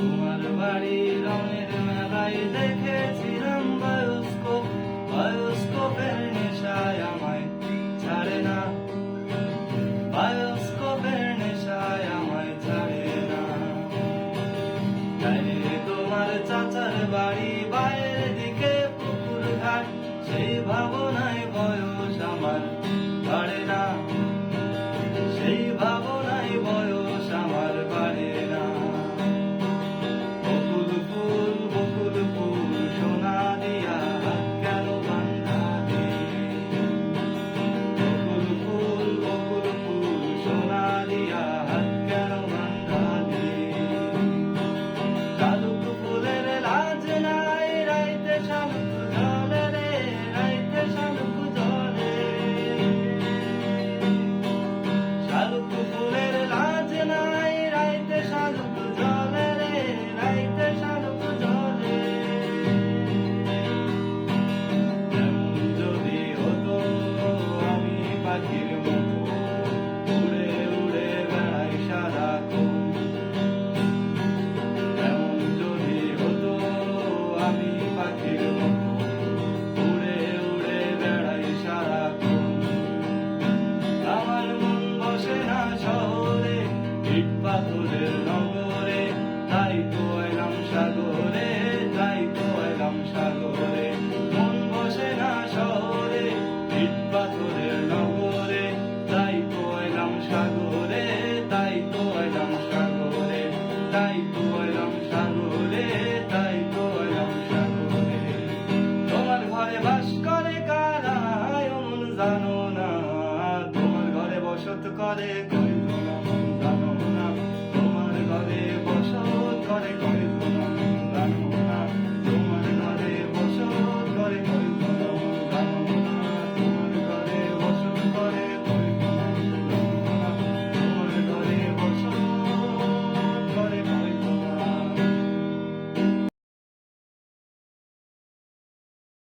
তোমার বাড়ি রঙের মেলায় দেখেছিলাম বায়োস্কোপ, বায়োস্কোপের নেশায় আমায় ছাড়ে না, বায়োস্কোপের নেশায় আমায় ছাড়ে না। তাইলে তোমার চাচার বাড়ি বাইরের দিকে পুকুর ঘাট, সেই ভাবনায়